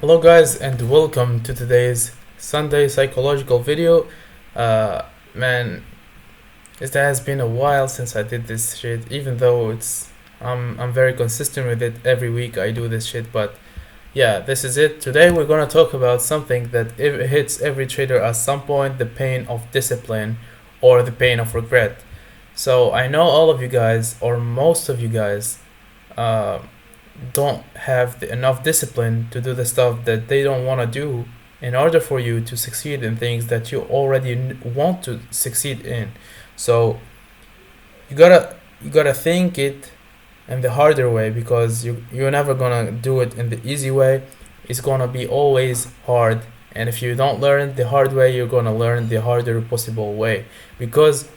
Hello guys and welcome to today's Sunday psychological video. Man, it has been a while since I did this shit, even though I'm very consistent with it. Every week I do this shit, but yeah, this is it. Today we're gonna talk about something that it hits every trader at some point: the pain of discipline or the pain of regret. So I know all of you guys, or most of you guys, uh, don't have enough discipline to do the stuff that they don't want to do in order for you to succeed in things that you already want to succeed in. So you gotta think it in the harder way, because you're never gonna do it in the easy way. It's gonna be always hard, and if you don't learn the hard way, you're gonna learn the harder possible way, because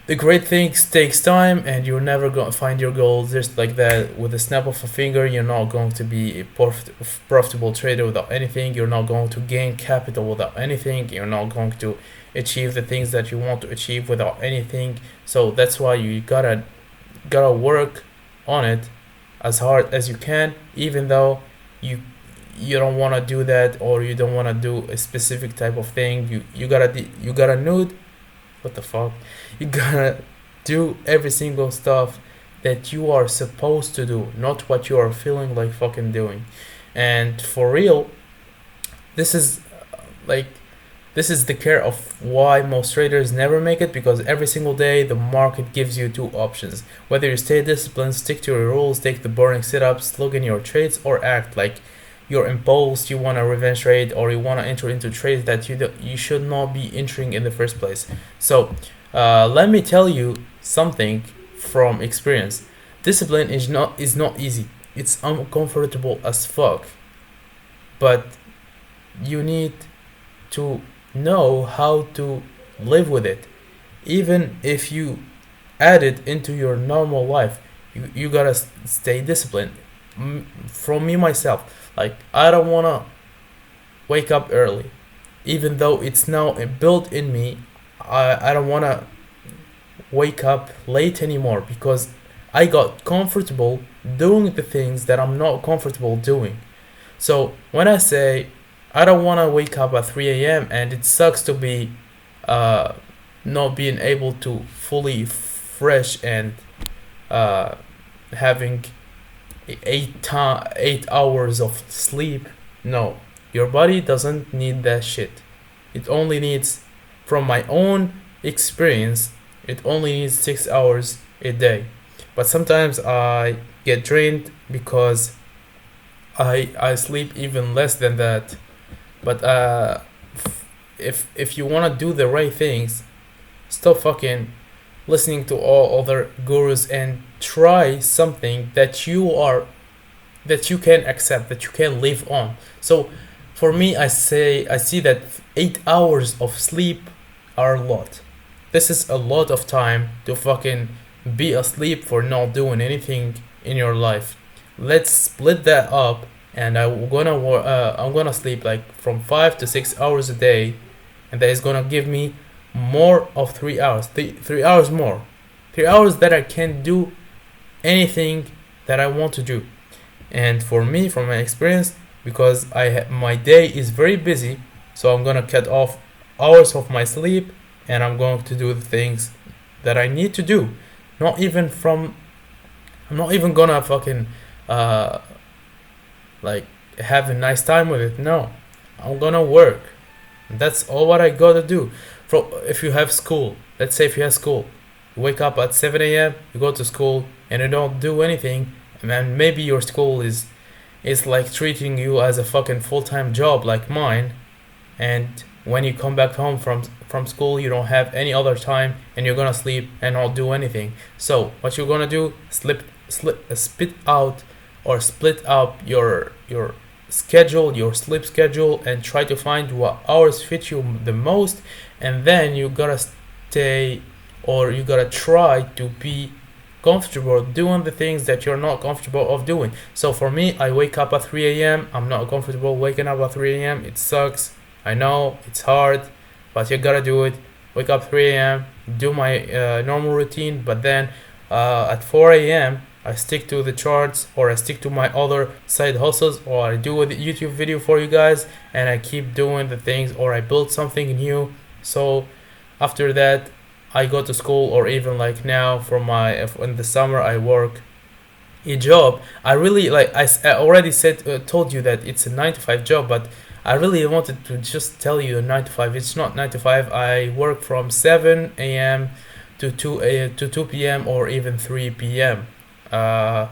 the great things takes time, and you're never going to find your goals just like that with a snap of a finger. You're not going to be a profitable trader without anything. You're not going to gain capital without anything. You're not going to achieve the things that you want to achieve without anything. So that's why you gotta work on it as hard as you can, even though you you don't want to do that, or you don't want to do a specific type of thing. You gotta know what the fuck. You gotta do every single stuff that you are supposed to do, not what you are feeling like fucking doing. And for real, this is like this is the care of why most traders never make it, because every single day the market gives you two options: whether you stay disciplined, stick to your rules, take the boring setups, look in your trades, or act like your impulse, you want to revenge trade, or you want to enter into trades that you should not be entering in the first place. So let me tell you something from experience. Discipline is not easy. It's uncomfortable as fuck, but you need to know how to live with it. Even if you add it into your normal life, you gotta stay disciplined. From me myself, like, I don't wanna wake up early, even though it's now built in me. I don't wanna wake up late anymore, because I got comfortable doing the things that I'm not comfortable doing. So when I say I don't want to wake up at 3 a.m., and it sucks to be uh, not being able to fully fresh and uh, having 8 hours of sleep. No, your body doesn't need that shit. It only needs, from my own experience, it only needs 6 hours a day. But sometimes I get drained because I sleep even less than that. But if you wanna do the right things, stop fucking listening to all other gurus, and try something that you can accept, that you can live on. So for me, I see that 8 hours of sleep are a lot. This is a lot of time to fucking be asleep for not doing anything in your life. Let's split that up, and I'm gonna sleep like from 5 to 6 hours a day, and that is gonna give me more of 3 hours, 3 hours more, 3 hours that I can do anything that I want to do. And for me, from my experience, because my day is very busy, so I'm gonna cut off hours of my sleep, and I'm going to do the things that I need to do. Not even from I'm not even gonna fucking uh like have a nice time with it. No, I'm gonna work. That's all what I gotta do. If you have school, let's say if you have school, you wake up at 7 a.m., you go to school, and you don't do anything, and then maybe your school is like treating you as a fucking full-time job like mine. And when you come back home from school, you don't have any other time, and you're gonna sleep and not do anything. So what you're gonna do, spit out, or split up your schedule, your sleep schedule, and try to find what hours fit you the most. And then you gotta stay, or you gotta try to be comfortable doing the things that you're not comfortable of doing. So for me, I wake up at 3 a.m. I'm not comfortable waking up at 3 a.m. It sucks. I know it's hard, but you gotta do it. Wake up 3 a.m., do my normal routine, but then at 4 a.m., I stick to the charts, or I stick to my other side hustles, or I do a YouTube video for you guys, and I keep doing the things, or I build something new. So after that, I go to school, or even like now for my in the summer I work a job. I really like I already said told you that it's a 9 to 5 job, but I really wanted to just tell you a 9 to 5. It's not 9 to 5. I work from 7 a.m. to 2 p.m. or even 3 p.m. Uh,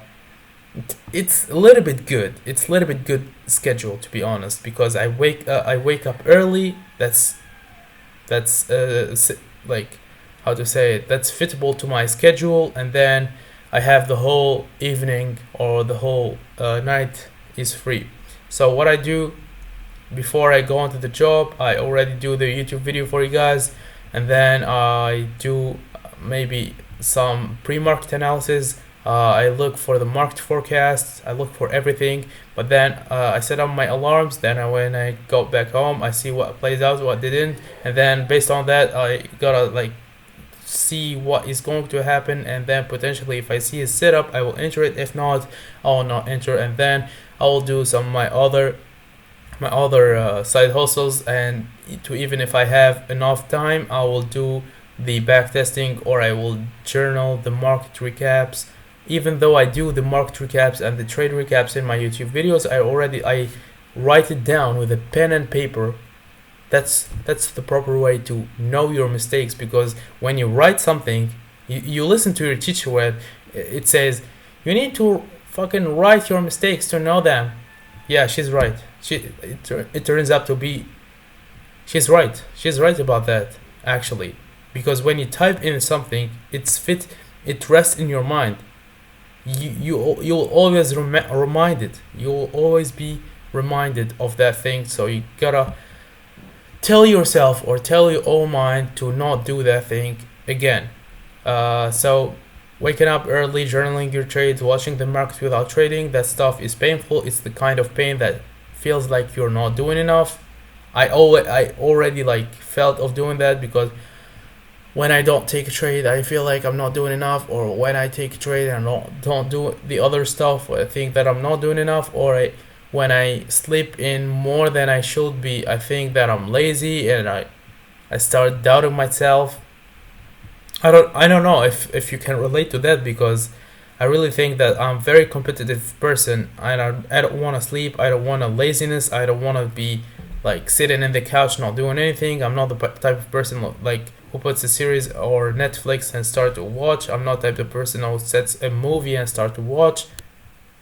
it's a little bit good. It's a little bit good schedule, to be honest, because I wake up early. That's like, how to say it, that's fitable to my schedule, and then I have the whole evening or the whole night is free. So what I do before I go onto the job, I already do the YouTube video for you guys, and then I do maybe some pre-market analysis. I look for the market forecasts, I look for everything, but then I set up my alarms. Then when I go back home, I see what plays out, what didn't, and then based on that, I gotta like see what is going to happen, and then potentially if I see a setup, I will enter it. If not, I will not enter, and then I will do some of my other side hustles. And to even if I have enough time, I will do the back testing, or I will journal the market recaps. Even though I do the market recaps and the trade recaps in my YouTube videos, I write it down with a pen and paper. That's the proper way to know your mistakes, because when you write something, you listen to your teacher where it says you need to fucking write your mistakes to know them. Yeah, she's right. It turns out to be she's right. She's right about that, actually, because when you type in something, it rests in your mind. You'll always remind it. You'll always be reminded of that thing. So you gotta tell yourself or tell your own mind to not do that thing again. So waking up early, journaling your trades, watching the market without trading, that stuff is painful. It's the kind of pain that feels like you're not doing enough. I already like felt of doing that, because when I don't take a trade, I feel like I'm not doing enough, or when I take a trade and don't do the other stuff, I think that I'm not doing enough, or when I sleep in more than I should be, I think that I'm lazy, and I start doubting myself. I don't know if you can relate to that, because I really think that I'm a very competitive person. I don't want to sleep. I don't want a laziness. I don't want to be like sitting in the couch not doing anything. I'm not the type of person like who puts a series or Netflix and start to watch. I'm not the type of person who sets a movie and start to watch.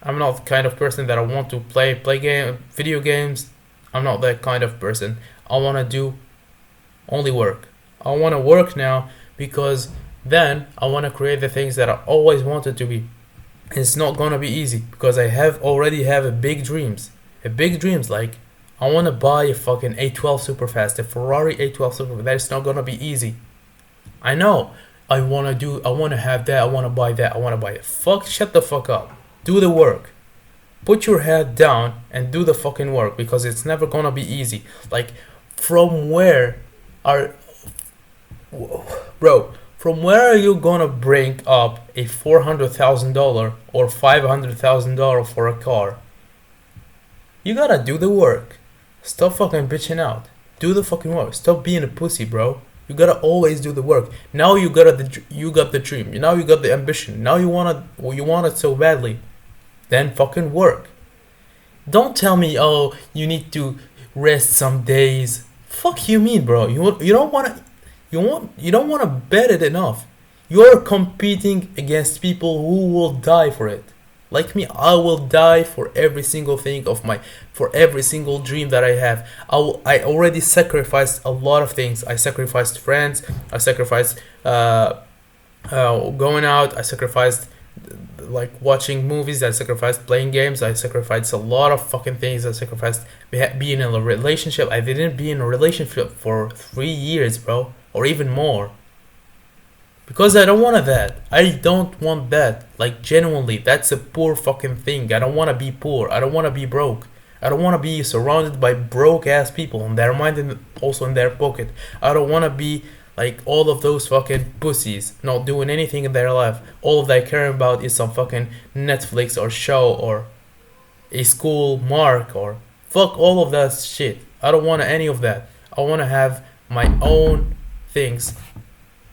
I'm not the kind of person that I want to play video games. I'm not that kind of person. I want to do only work. I want to work now, because then I want to create the things that I always wanted to be. It's not gonna be easy, because I already have a big dreams. Like I want to buy a fucking A12 Superfast, a Ferrari A12 Superfast. That's not gonna be easy. I know. I want to have that. I want to buy that. I want to buy it. Shut the fuck up. Do the work. Put your head down and do the fucking work, because it's never gonna be easy. Like, from where are you gonna bring up a $400,000 or $500,000 for a car? You gotta do the work. Stop fucking bitching out. Do the fucking work. Stop being a pussy, bro. You gotta always do the work. Now you got the dream. Now you got the ambition. Now you want it so badly. Then fucking work. Don't tell me, oh, you need to rest some days. Fuck you mean, bro? You don't wanna bet it enough. You're competing against people who will die for it. Like me, I will die for every single thing for every single dream that I have. I already sacrificed a lot of things. I sacrificed friends. I sacrificed going out. I sacrificed like watching movies. I sacrificed playing games. I sacrificed a lot of fucking things. I sacrificed being in a relationship. I didn't be in a relationship for 3 years, bro, or even more. Because I don't want that. I don't want that. Like, genuinely, that's a poor fucking thing. I don't want to be poor. I don't want to be broke. I don't want to be surrounded by broke ass people in their mind and also in their pocket. I don't want to be Like all of those fucking pussies not doing anything in their life. All they care about is some fucking Netflix or show or a school mark or fuck all of that shit. I don't want any of that. I want to have my own things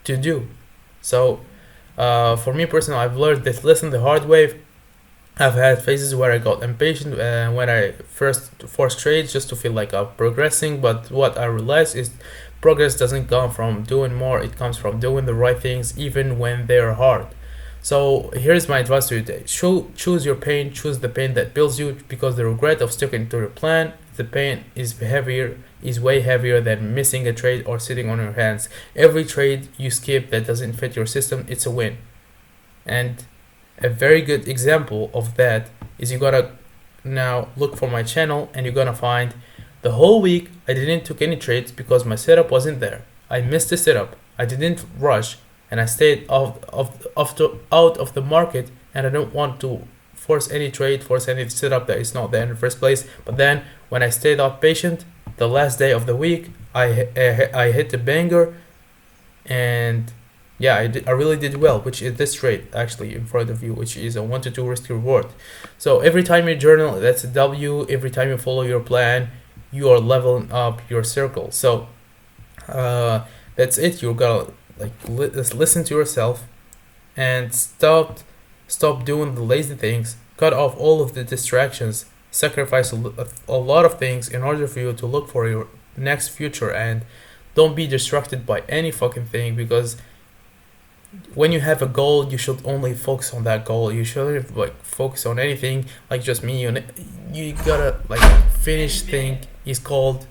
to do. So, for me personally, I've learned this lesson the hard way. I've had phases where I got impatient when I first forced trades just to feel like I'm progressing. But what I realized is progress doesn't come from doing more, it comes from doing the right things even when they're hard. So here's my advice to you today. Choose your pain, choose the pain that builds you, because the regret of sticking to your plan, the pain is way heavier than missing a trade or sitting on your hands. Every trade you skip that doesn't fit your system, it's a win. And a very good example of that is you gotta now look for my channel and you're gonna find the whole week I didn't took any trades because my setup wasn't there. I missed the setup. I didn't rush and I stayed out of the market, and I don't want to force any trade, force any setup that is not there in the first place. But then when I stayed out patient, the last day of the week I hit the banger, and yeah, I really did well, which is this trade actually in front of you, which is a 1 to 2 risk reward. So every time you journal, that's a W. Every time you follow your plan, you are leveling up your circle. So that's it. You're gonna like listen to yourself and stop doing the lazy things. Cut off all of the distractions. Sacrifice a lot of things in order for you to look for your next future, and don't be distracted by any fucking thing, because when you have a goal, you should only focus on that goal. You shouldn't like focus on anything. Like just me, you gotta like finish thing is called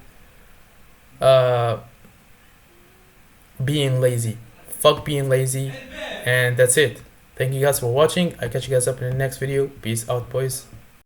being lazy. Fuck being lazy, and that's it. Thank you guys for watching. I catch you guys up in the next video. Peace out, boys.